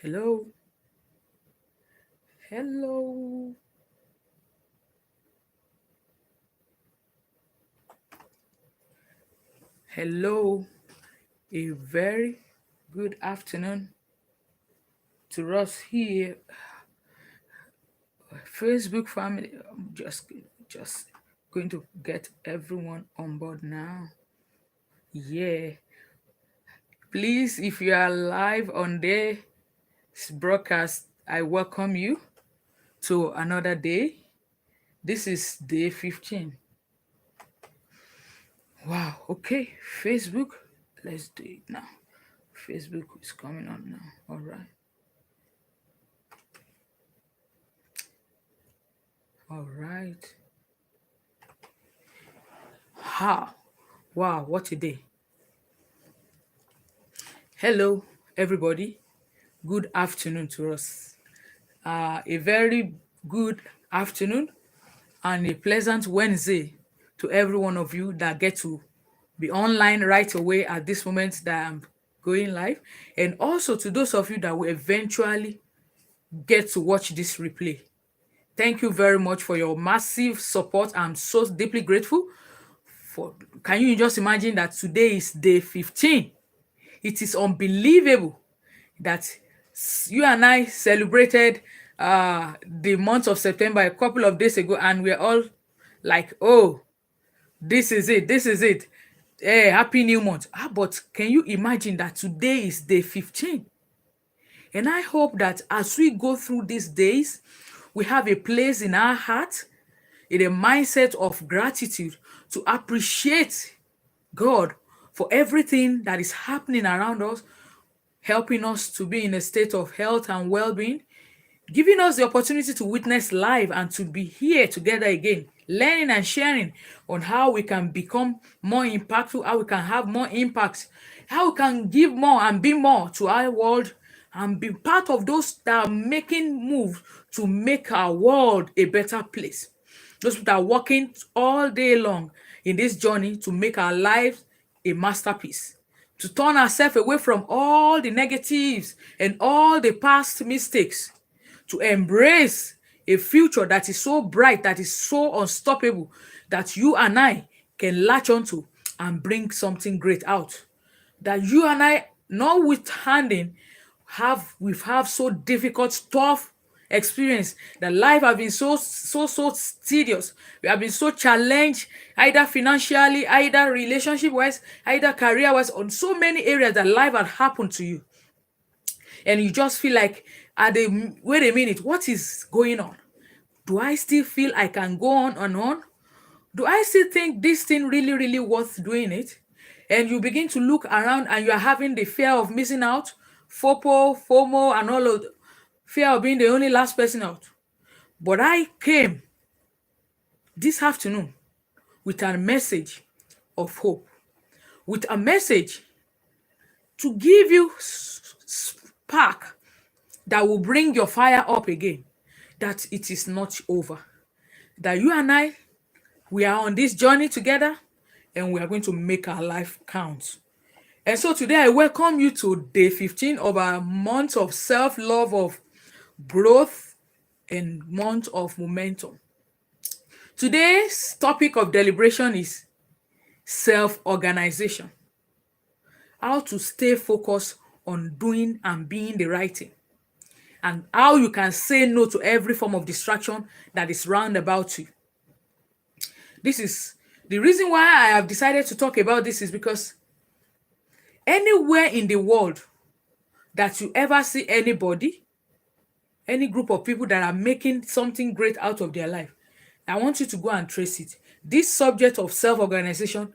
Hello. Hello. Hello. A very good afternoon to us here, Facebook family. I'm just going to get everyone on board now. Yeah. Please, if you are live on this broadcast, I welcome you to another day. This is day 15. Wow. Okay. Facebook. Let's do it now. Facebook is coming on now. All right. All right. Ha! Wow, what a day. Hello, everybody. Good afternoon to us. A very good afternoon and a pleasant Wednesday to every one of you that get to be online right away at this moment that I'm going live. And also to those of you that will eventually get to watch this replay. Thank you very much for your massive support. I'm so deeply grateful. Can you just imagine that today is day 15? It is unbelievable that you and I celebrated the month of September a couple of days ago, and we're all like, oh, this is it, this is it. Hey, happy new month. But can you imagine that today is day 15? And I hope that as we go through these days, we have a place in our heart, in a mindset of gratitude to appreciate God for everything that is happening around us, helping us to be in a state of health and well-being, giving us the opportunity to witness live and to be here together again, learning and sharing on how we can become more impactful, how we can have more impact, how we can give more and be more to our world and be part of those that are making moves to make our world a better place. Those that are working all day long in this journey to make our lives a masterpiece, to turn ourselves away from all the negatives and all the past mistakes, to embrace a future that is so bright, that is so unstoppable, that you and I can latch onto and bring something great out. That you and I, notwithstanding, we've have so difficult, tough experience. That life have been so tedious. We have been so challenged, either financially, either relationship wise, either career wise, on so many areas that life had happened to you, and you just feel like, wait a minute, what is going on? Do I still feel I can go on and on? Do I still think this thing really worth doing it? And you begin to look around and you are having the fear of missing out, FOMO, and all of the fear of being the only last person out. But I came this afternoon with a message of hope, with a message to give you spark that will bring your fire up again, that it is not over. That you and I, we are on this journey together and we are going to make our life count. And so today I welcome you to day 15 of our month of self-love, of growth, and month of momentum. Today's topic of deliberation is self-organization. How to stay focused on doing and being the right thing. And how you can say no to every form of distraction that is round about you. This is the reason why I have decided to talk about this, is because anywhere in the world that you ever see anybody, any group of people that are making something great out of their life, I want you to go and trace it. This subject of self-organization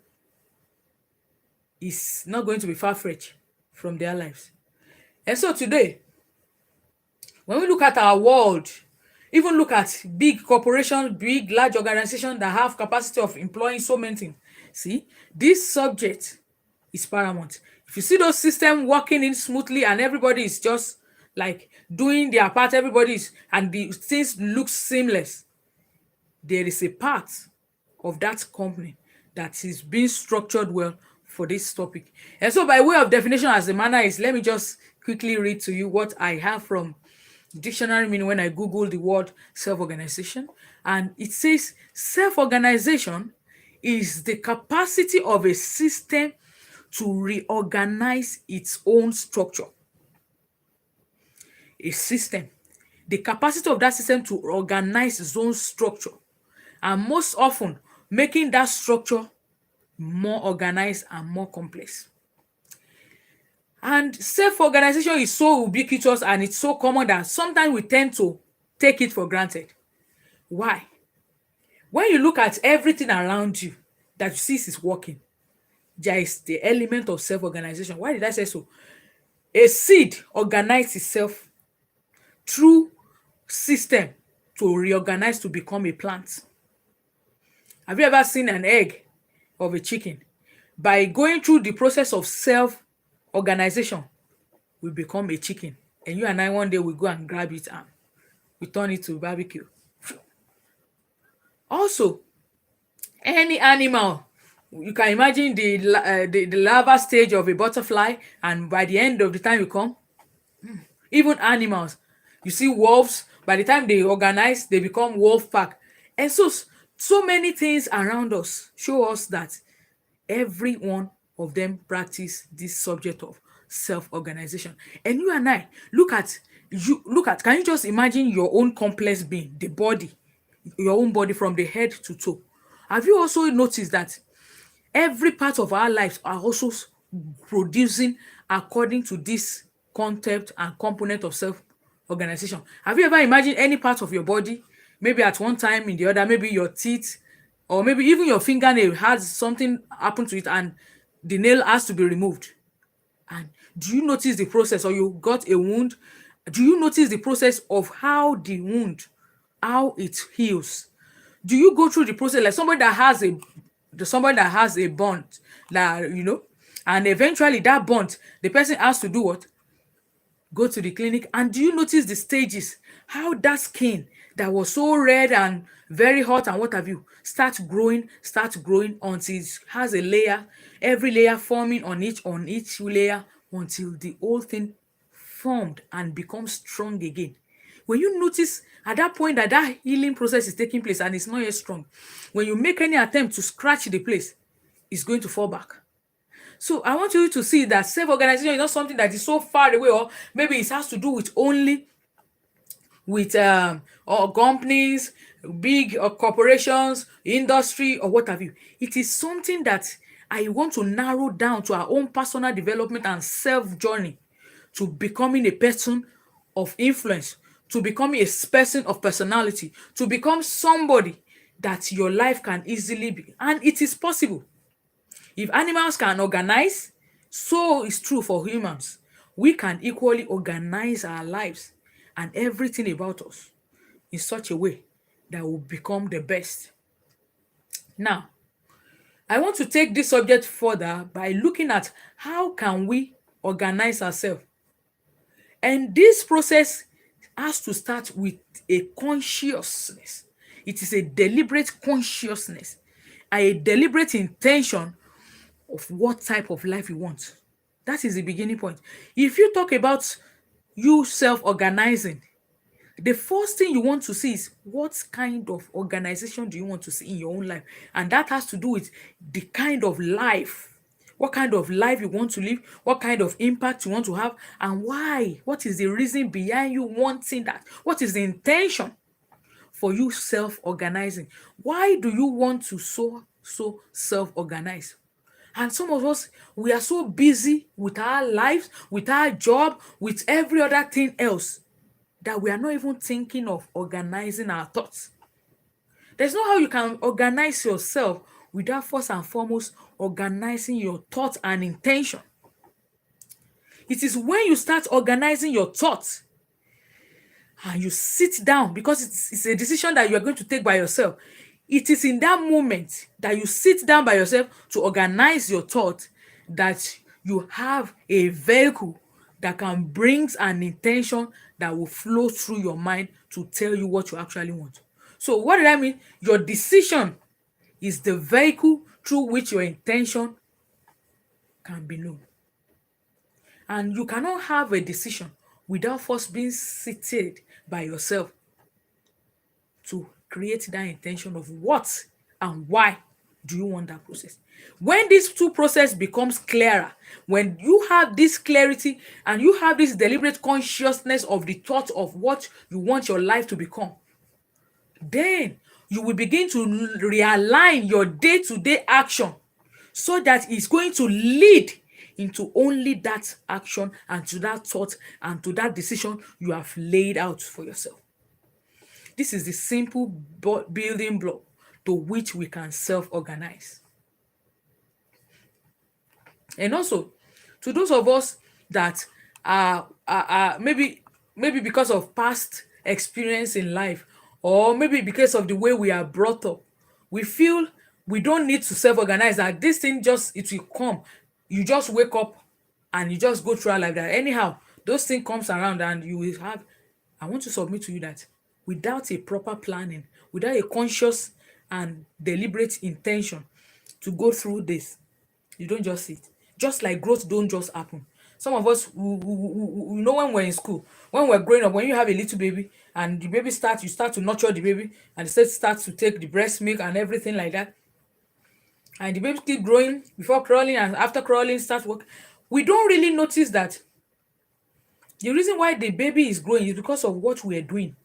is not going to be far-fetched from their lives. And so today, when we look at our world, even look at big corporations, big, large organizations that have capacity of employing so many things. See, this subject is paramount. If you see those systems working in smoothly and everybody is just like doing their part, and the things look seamless, there is a part of that company that is being structured well for this topic. And so by way of definition, as the manner is, let me just quickly read to you what I have from dictionary meaning when I Google the word self-organization. And it says self-organization is the capacity of a system to reorganize its own structure. A system. The capacity of that system to organize its own structure. And most often, making that structure more organized and more complex. And self-organization is so ubiquitous and it's so common that sometimes we tend to take it for granted. Why? When you look at everything around you that you see is working, there is the element of self-organization. Why did I say so? A seed organizes itself through system to reorganize to become a plant. Have you ever seen an egg of a chicken? By going through the process of self-organization, we become a chicken. And you and I one day will go and grab it and we turn it to barbecue. Also, any animal, you can imagine the larva stage of a butterfly, and by the end of the time you come, even animals, you see wolves, by the time they organize, they become wolf pack. And so many things around us show us that every one of them practice this subject of self-organization. And you and I, can you just imagine your own complex being, the body, your own body from the head to toe? Have you also noticed that every part of our lives are also producing according to this concept and component of self-organization? Have you ever imagined any part of your body, maybe at one time in the other, maybe your teeth, or maybe even your fingernail has something happen to it and the nail has to be removed? And do you notice the process, or you got a wound? Do you notice the process of how the wound, how it heals? Do you go through the process like somebody that has a bond, that and eventually that bond, the person has to do what? Go to the clinic. And do you notice the stages, how that skin that was so red and very hot and what have you starts growing until it has a layer, every layer forming on each layer until the whole thing formed and becomes strong again. When you notice at that point that that healing process is taking place and it's not yet strong, when you make any attempt to scratch the place, it's going to fall back. So I want you to see that self-organization is not something that is so far away, or maybe it has to do with only with or companies, big corporations, industry, or what have you. It is something that I want to narrow down to our own personal development and self journey to becoming a person of influence, to becoming a person of personality, to become somebody that your life can easily be. And it is possible. If animals can organize, so is true for humans. We can equally organize our lives and everything about us in such a way that will become the best. Now, I want to take this subject further by looking at how can we organize ourselves. And this process has to start with a consciousness. It is a deliberate consciousness, a deliberate intention of what type of life you want. That is the beginning point. If you talk about you self-organizing, the first thing you want to see is what kind of organization do you want to see in your own life? And that has to do with the kind of life, what kind of life you want to live, what kind of impact you want to have, and why. What is the reason behind you wanting that? What is the intention for you self-organizing? Why do you want to so self-organize? And some of us, we are so busy with our lives, with our job, with every other thing else, that we are not even thinking of organizing our thoughts. There's no how you can organize yourself without first and foremost organizing your thoughts and intention. It is when you start organizing your thoughts and you sit down, because it's a decision that you are going to take by yourself. It is in that moment that you sit down by yourself to organize your thought that you have a vehicle that can bring an intention that will flow through your mind to tell you what you actually want. So what did I mean? Your decision is the vehicle through which your intention can be known. And you cannot have a decision without first being seated by yourself to create that intention of what and why do you want that process. When these two process becomes clearer, when you have this clarity and you have this deliberate consciousness of the thought of what you want your life to become, then you will begin to realign your day-to-day action so that it's going to lead into only that action and to that thought and to that decision you have laid out for yourself. This is the simple building block to which we can self-organize. And also, to those of us that are maybe because of past experience in life, or maybe because of the way we are brought up, we feel we don't need to self-organize, that this thing just it will come. You just wake up and you just go through our life that anyhow those things comes around and you will have. I want to submit to you that without a proper planning, without a conscious and deliberate intention to go through this, you don't just sit. Just like growth don't just happen. Some of us, we know when we're in school, when we're growing up, when you have a little baby and the baby starts, you start to nurture the baby and the state starts to take the breast milk and everything like that. And the baby keep growing before crawling, and after crawling starts work. We don't really notice that the reason why the baby is growing is because of what we are doing.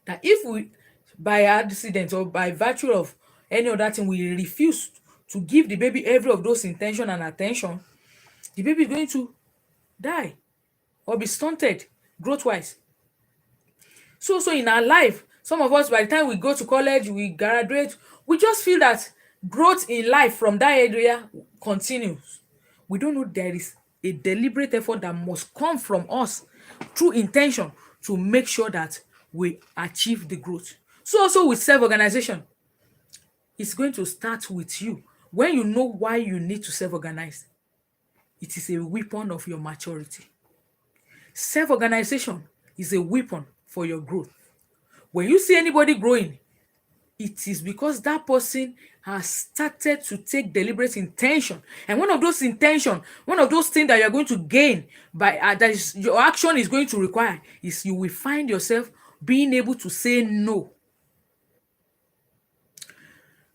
That if we, by accident or by virtue of any other thing, we refuse to give the baby every of those intention and attention, the baby is going to die or be stunted growth wise. So in our life, some of us, by the time we go to college, we graduate, we just feel that growth in life from that area continues. We don't know there is a deliberate effort that must come from us through intention to make sure that we achieve the growth. So also with self-organization, it's going to start with you. When you know why you need to self-organize, it is a weapon of your maturity. Self-organization is a weapon for your growth. When you see anybody growing, it is because that person has started to take deliberate intention. And one of those intention, one of those things that you're going to gain by that is your action is going to require, is you will find yourself being able to say no.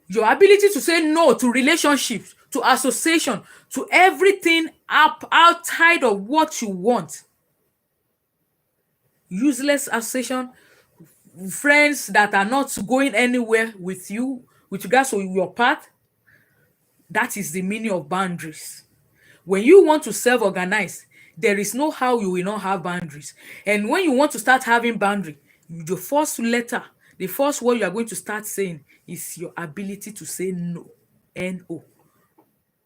Your ability to say no to relationships, to association, to everything outside of what you want. Useless association, friends that are not going anywhere with you with regards to your path. That is the meaning of boundaries. When you want to self-organize, there is no how you will not have boundaries. And when you want to start having boundary, the first letter, the first word you are going to start saying is your ability to say no. N-O.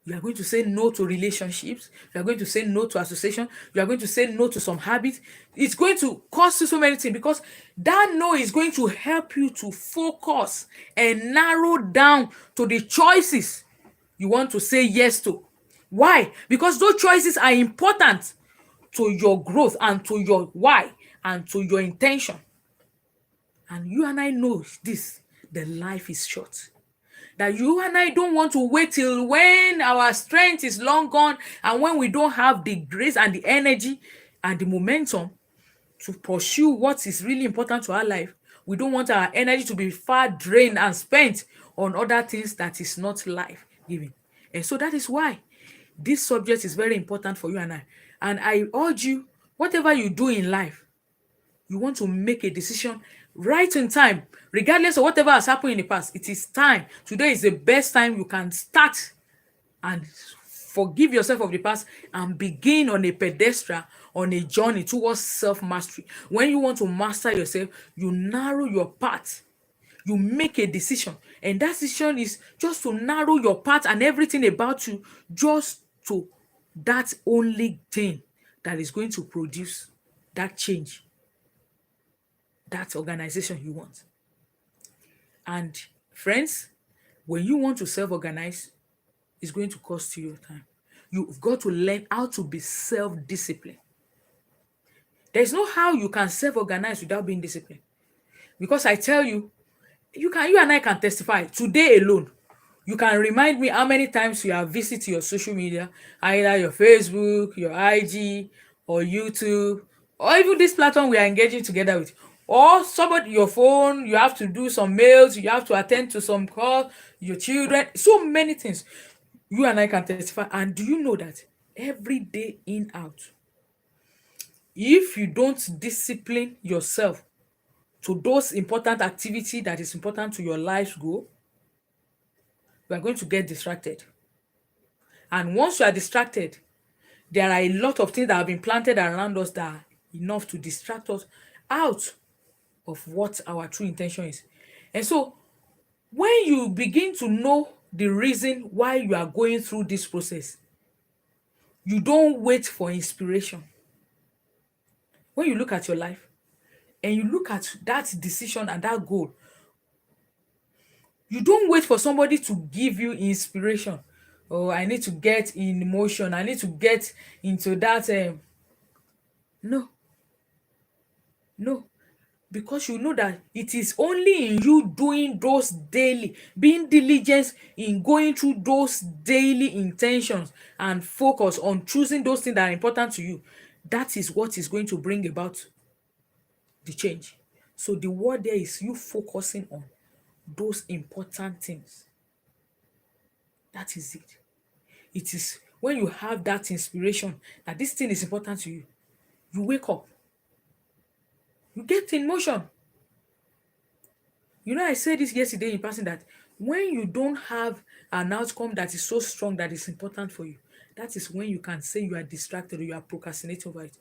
You are going to say no to relationships. You are going to say no to association. You are going to say no to some habits. It's going to cost you so many things, because that no is going to help you to focus and narrow down to the choices you want to say yes to. Why? Because those choices are important to your growth and to your why and to your intention. And you and I know this, the life is short. That you and I don't want to wait till when our strength is long gone and when we don't have the grace and the energy and the momentum to pursue what is really important to our life. We don't want our energy to be far drained and spent on other things that is not life giving. And so that is why this subject is very important for you and I. And I urge you, whatever you do in life, you want to make a decision right in time, regardless of whatever has happened in the past. It is time. Today is the best time you can start and forgive yourself of the past and begin on a pedestal, on a journey towards self-mastery. When you want to master yourself, you narrow your path. You make a decision, and that decision is just to narrow your path and everything about you just to that only thing that is going to produce that change, that organization you want. And friends, when you want to self-organize, it's going to cost you your time. You've got to learn how to be self-disciplined. There's no how you can self-organize without being disciplined. Because I tell you, you and I can testify today alone. You can remind me how many times you have visited your social media, either your Facebook, your IG, or YouTube, or even this platform we are engaging together with. Or somebody, your phone, you have to do some mails, you have to attend to some calls, your children, so many things. You and I can testify. And do you know that every day in out, if you don't discipline yourself to those important activity that is important to your life's goal, you are going to get distracted. And once you are distracted, there are a lot of things that have been planted around us that are enough to distract us out of what our true intention is. And so when you begin to know the reason why you are going through this process, you don't wait for inspiration. When you look at your life and you look at that decision and that goal, you don't wait for somebody to give you inspiration. Oh, I need to get in motion. I need to get into that. No, no. Because you know that it is only in you doing those daily, being diligent in going through those daily intentions and focus on choosing those things that are important to you. That is what is going to bring about the change. So the word there is you focusing on those important things. That is it. It is when you have that inspiration that this thing is important to you, you wake up, you get in motion. You know, I said this yesterday in passing that when you don't have an outcome that is so strong that is important for you, that is when you can say you are distracted or you are procrastinating over it.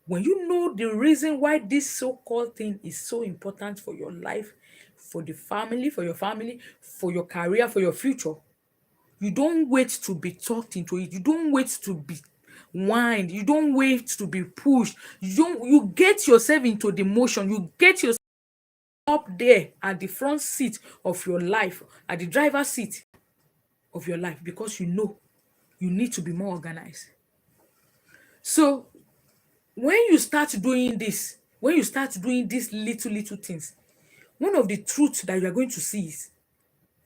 When you know the reason why this so-called thing is so important for your life, for the family, for your career, for your future, you don't wait to be talked into it. You don't wait to be whined. You don't wait to be pushed. You get yourself into the motion. You get yourself up there at the front seat of your life, at the driver's seat of your life, because you know you need to be more organized. So when you start doing this, when you start doing these little things, one of the truths that you are going to see is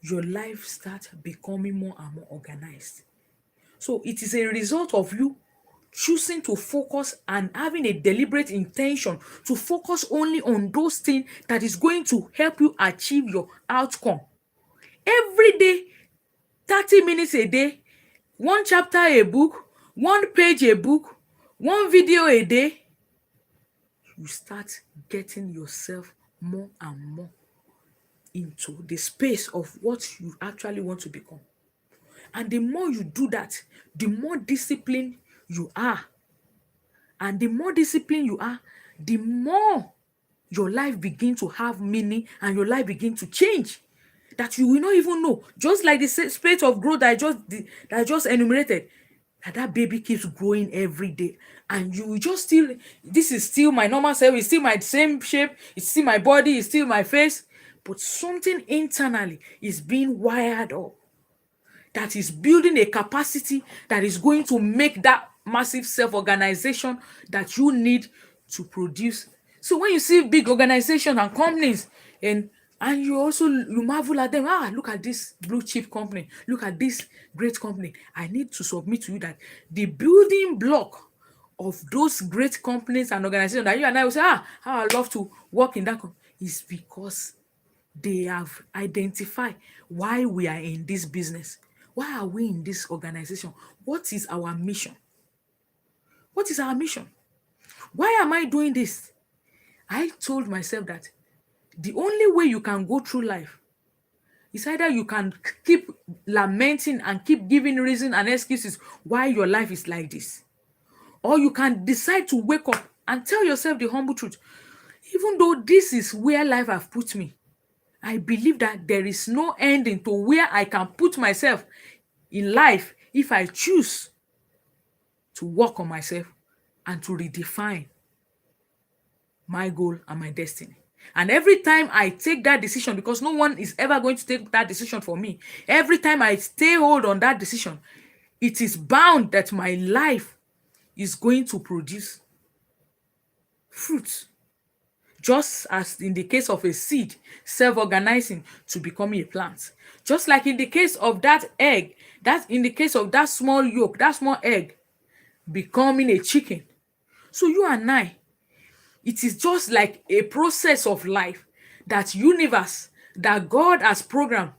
your life start becoming more and more organized. So it is a result of you choosing to focus and having a deliberate intention to focus only on those things that is going to help you achieve your outcome. Every day, 30 minutes a day, one chapter a book, one page a book, one video a day, you start getting yourself more and more into the space of what you actually want to become. And the more you do that, the more disciplined you are. And the more disciplined you are, the more your life begin to have meaning and your life begin to change that you will not even know. Just like the space of growth that I just enumerated, that baby keeps growing every day, and you will just still, this is still my normal self, it's still my same shape, it's still my body, it's still my face, but something internally is being wired up that is building a capacity that is going to make that massive self-organization that you need to produce. So when you see big organizations and companies and you marvel at them, look at this blue chip company, look at this great company. I need to submit to you that the building block of those great companies and organizations that you and I will say, how I love to work in that is because they have identified why we are in this business. Why are we in this organization? What is our mission? What is our mission? Why am I doing this? I told myself that the only way you can go through life is either you can keep lamenting and keep giving reason and excuses why your life is like this, or you can decide to wake up and tell yourself the humble truth. Even though this is where life has put me, I believe that there is no ending to where I can put myself in life if I choose to work on myself and to redefine my goal and my destiny. And every time I take that decision, because no one is ever going to take that decision for me, every time I stay hold on that decision, it is bound that my life is going to produce fruits. just as in the case of a seed self-organizing to becoming a plant. Just like in the case of that egg, that in the case of that small yolk, that small egg becoming a chicken. So you and I, it is just like a process of life, that universe that God has programmed,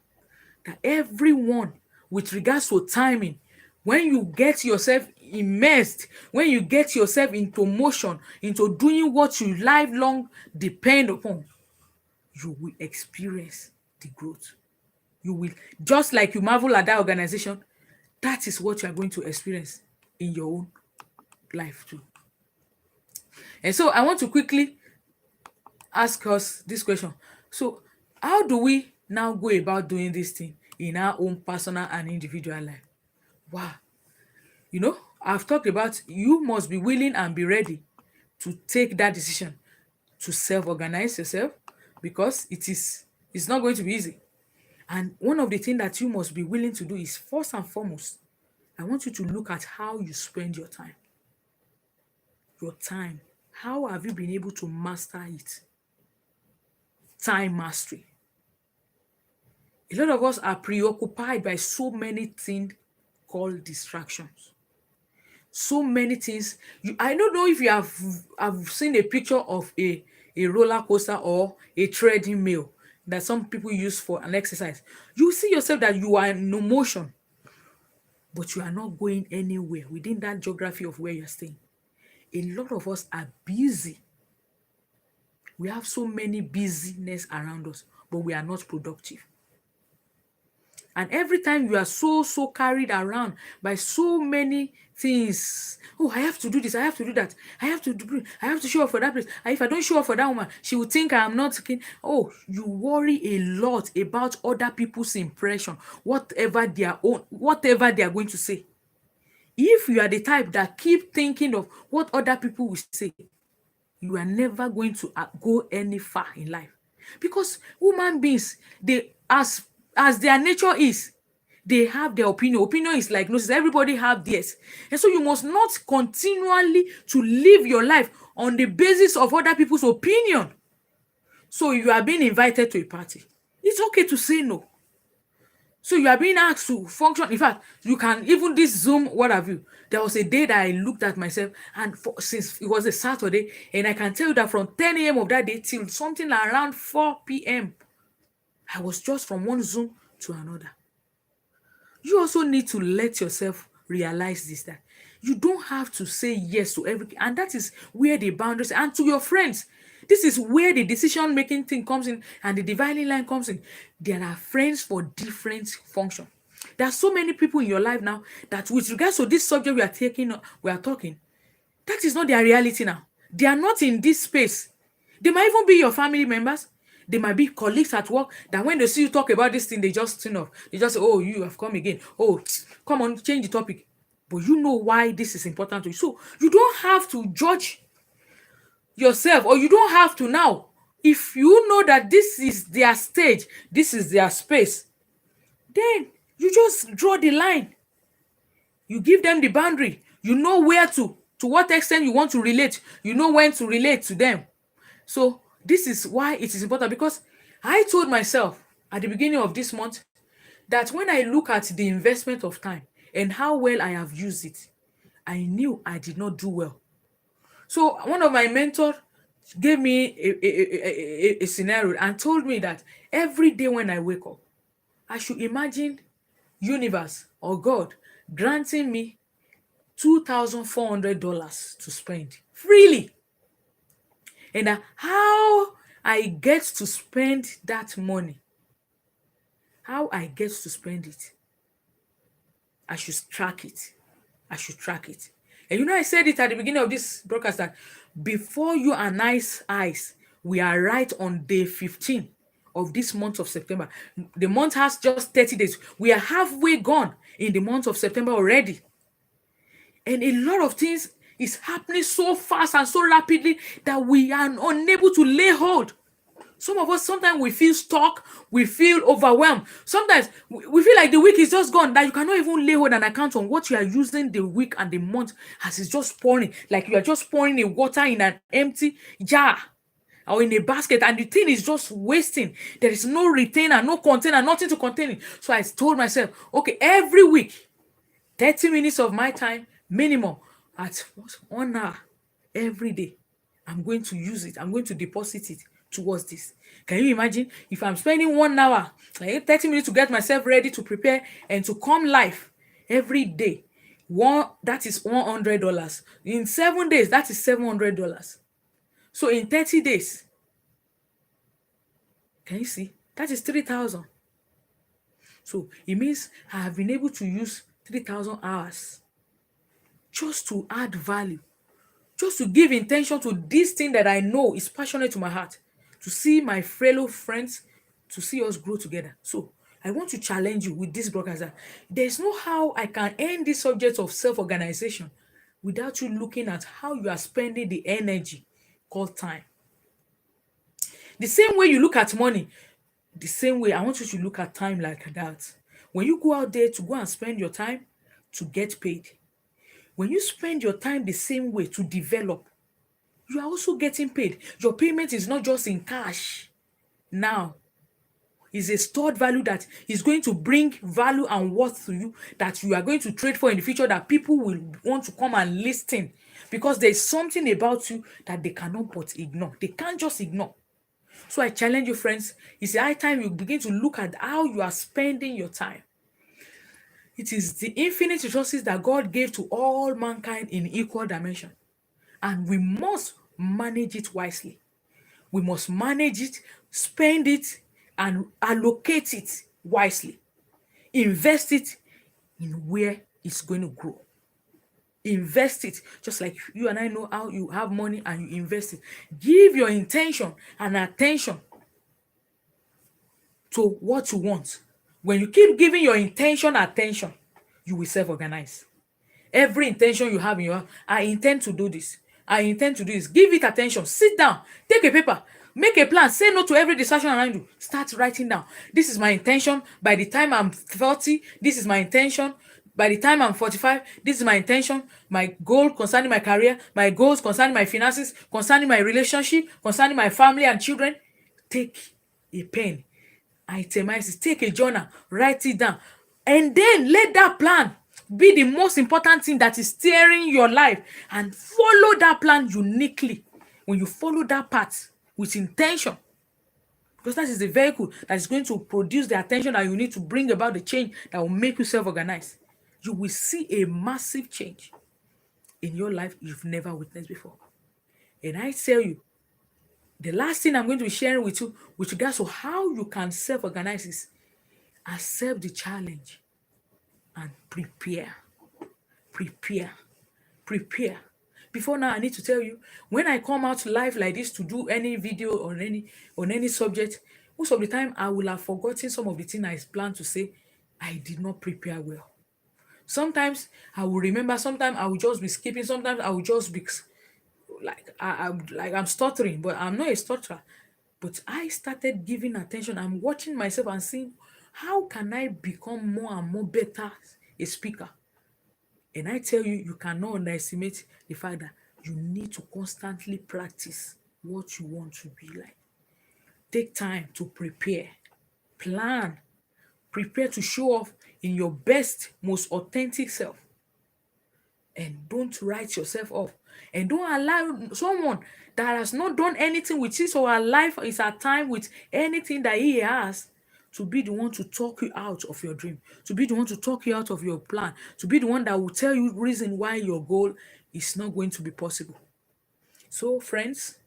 that everyone, with regards to timing, when you get yourself immersed, when you get yourself into motion, into doing what you lifelong depend upon, you will experience the growth. You will, just like you marvel at that organization, that is what you are going to experience in your own life too. And so I want to quickly ask us this question. So, how do we now go about doing this thing in our own personal and individual life? Wow. I've talked about you must be willing and be ready to take that decision to self-organize yourself, because it's not going to be easy. And one of the things that you must be willing to do is, first and foremost, I want you to look at how you spend your time. Your time. How have you been able to master it? Time mastery. A lot of us are preoccupied by so many things called distractions. So many things. I don't know if you have seen a picture of a roller coaster or a treadmill that some people use for an exercise. You see yourself that you are in no motion, but you are not going anywhere within that geography of where you're staying. A lot of us are busy. We have so many busyness around us, but we are not productive. And every time you are so carried around by so many things. Oh, I have to do this, I have to do that, I have to show up for that place. And if I don't show up for that woman, she will think I am not keen. Oh, you worry a lot about other people's impression, whatever they are going to say. If you are the type that keep thinking of what other people will say, you are never going to go any far in life. Because human beings, they as their nature is, they have their opinion. Opinion is like gnosis. Everybody have theirs. And so you must not continually to live your life on the basis of other people's opinion. So you are being invited to a party. It's okay to say no. So you are being asked to function. In fact, you can even this Zoom, what have you. There was a day that I looked at myself, and since it was a Saturday, and I can tell you that from 10 a.m. of that day till something around 4 p.m., I was just from one Zoom to another. You also need to let yourself realize this, that you don't have to say yes to everything. And that is where the boundaries, and to your friends, this is where the decision-making thing comes in and the dividing line comes in. There are friends for different functions. There are so many people in your life now that with regards to this subject we are talking, that is not their reality now. They are not in this space. They might even be your family members. They might be colleagues at work that when they see you talk about this thing, they just they just say, oh, you have come again. Oh, come on, change the topic. But you know why this is important to you. So you don't have to judge yourself, or you don't have to now. If you know that this is their stage, this is their space, then you just draw the line. You give them the boundary. You know where to what extent you want to relate. You know when to relate to them. So this is why it is important, because I told myself at the beginning of this month that when I look at the investment of time and how well I have used it, I knew I did not do well. So one of my mentors gave me a scenario and told me that every day when I wake up, I should imagine universe or God granting me $2,400 to spend freely. And how I get to spend that money, how I get to spend it, I should track it. I should track it. And I said it at the beginning of this broadcast that before you and I's eyes, we are right on day 15 of this month of September. The month has just 30 days. We are halfway gone in the month of September already. And a lot of things is happening so fast and so rapidly that we are unable to lay hold. Some of us, sometimes we feel stuck, we feel overwhelmed. Sometimes we feel like the week is just gone, that you cannot even lay hold an account on what you are using the week and the month as it's just pouring, like you are just pouring a water in an empty jar. or in a basket, and the thing is just wasting. There is no retainer, no container, nothing to contain it. So I told myself, okay, every week, 30 minutes of my time minimum at what, 1 hour every day. I'm going to use it. I'm going to deposit it towards this. Can you imagine if I'm spending 1 hour, like 30 minutes to get myself ready to prepare and to come live every day? One that is $100. In 7 days, that is $700. So in 30 days, can you see? That is 3,000. So it means I have been able to use 3,000 hours just to add value, just to give intention to this thing that I know is passionate to my heart, to see my fellow friends, to see us grow together. So I want to challenge you with this broadcast that there's no how I can end this subject of self-organization without you looking at how you are spending the energy called time. The same way you look at money, the same way I want you to look at time like that. When you go out there to go and spend your time to get paid, when you spend your time the same way to develop, you are also getting paid. Your payment is not just in cash now. It's a stored value that is going to bring value and worth to you, that you are going to trade for in the future, that people will want to come and listen, because there's something about you that they cannot but ignore. They can't just ignore. So I challenge you, friends. It's high time you begin to look at how you are spending your time. It is the infinite resources that God gave to all mankind in equal dimension, and we must manage it wisely. We must manage it, spend it, and allocate it wisely. Invest it in where it's going to grow. Invest it, just like you and I know how you have money and you invest it. Give your intention and attention to what you want. When you keep giving your intention attention, you will self-organize. Every intention you have in your, I intend to do this. I intend to do this. Give it attention. Sit down. Take a paper. Make a plan. Say no to every distraction around you. Start writing down. This is my intention. By the time I'm 40, this is my intention. By the time I'm 45, this is my intention. My goal concerning my career, my goals concerning my finances, concerning my relationship, concerning my family and children. Take a pen, itemize it, take a journal, write it down, and then let that plan be the most important thing that is steering your life, and follow that plan uniquely. When you follow that path with intention, because that is the vehicle that is going to produce the attention that you need to bring about the change that will make you self-organize, you will see a massive change in your life you've never witnessed before. And I tell you, the last thing I'm going to be sharing with you with regards to how you can self-organize is accept the challenge and prepare. Prepare. Prepare. Before now, I need to tell you, when I come out live like this to do any video on any subject, most of the time I will have forgotten some of the things I planned to say. I did not prepare well. Sometimes I will remember, sometimes I will just be skipping, sometimes I will just be I'm stuttering, but I'm not a stutterer. But I started giving attention. I'm watching myself and seeing how can I become more and more better a speaker. And I tell you, you cannot underestimate the fact that you need to constantly practice what you want to be like. Take time to prepare, plan, prepare to show off in your best, most authentic self. And don't write yourself off. And don't allow someone that has not done anything with his or her life is at time with anything that he has to be the one to talk you out of your dream, to be the one to talk you out of your plan, to be the one that will tell you reason why your goal is not going to be possible. So, friends,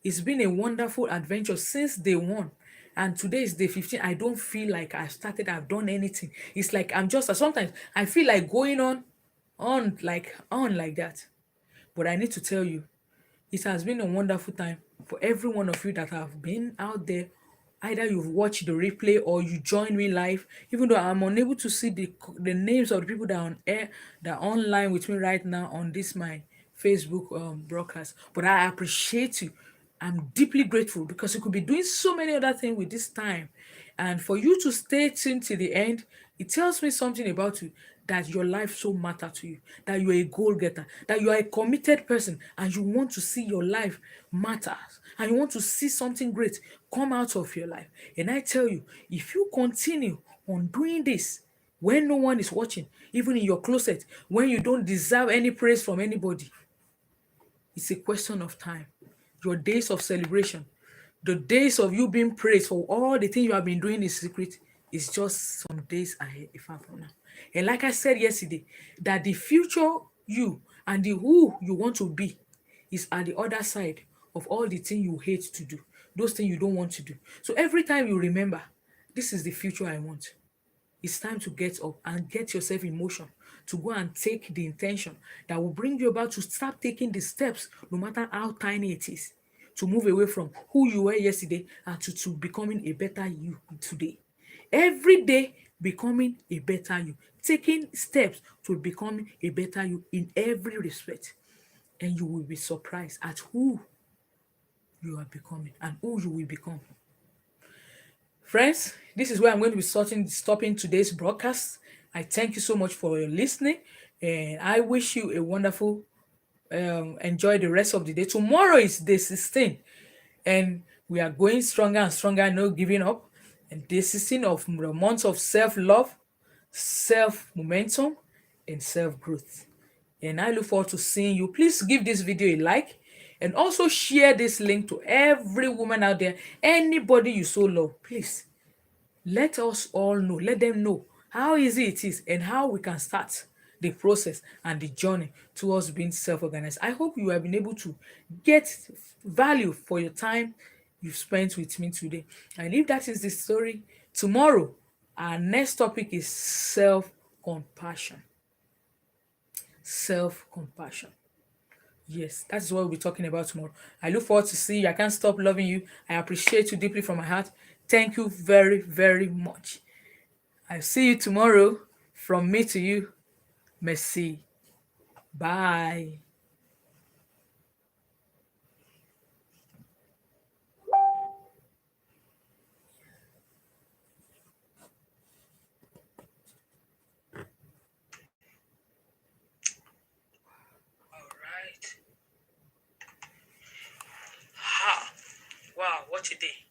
it's been a wonderful adventure since day one. And today is day 15. I don't feel like I've done anything. It's like I'm just, sometimes I feel like going on like that. But I need to tell you, it has been a wonderful time for every one of you that have been out there. Either you've watched the replay or you join me live, even though I'm unable to see the names of the people that are on air, that are online with me right now on this my Facebook broadcast. But I appreciate you. I'm deeply grateful because you could be doing so many other things with this time. And for you to stay tuned to the end, it tells me something about you that your life so matter to you, that you're a goal getter, that you are a committed person and you want to see your life matter and you want to see something great come out of your life. And I tell you, if you continue on doing this when no one is watching, even in your closet, when you don't deserve any praise from anybody, it's a question of time. Your days of celebration, the days of you being praised for all the things you have been doing in secret is just some days ahead, if I'm from now. And like I said yesterday, that the future you and the who you want to be is at the other side of all the things you hate to do, those things you don't want to do. So every time you remember, this is the future I want, it's time to get up and get yourself in motion to go and take the intention that will bring you about to start taking the steps, no matter how tiny it is, to move away from who you were yesterday and to becoming a better you today. Every day, becoming a better you, taking steps to becoming a better you in every respect. And you will be surprised at who you are becoming and who you will become. Friends, this is where I'm going to be stopping today's broadcast. I thank you so much for your listening, and I wish you a wonderful, enjoy the rest of the day. Tomorrow is day 16, and we are going stronger and stronger, no giving up. And day 16 of the month of self love, self momentum, and self growth. And I look forward to seeing you. Please give this video a like and also share this link to every woman out there, anybody you so love. Please let us all know, let them know how easy it is and how we can start the process and the journey towards being self-organized. I hope you have been able to get value for your time you've spent with me today. And if that is the story, tomorrow our next topic is self-compassion. Self-compassion. Yes, that's what we'll be talking about tomorrow. I look forward to see you. I can't stop loving you. I appreciate you deeply from my heart. Thank you very, very much. I'll see you tomorrow. From me to you, merci. Bye. All right. Ha. Wow, what a day.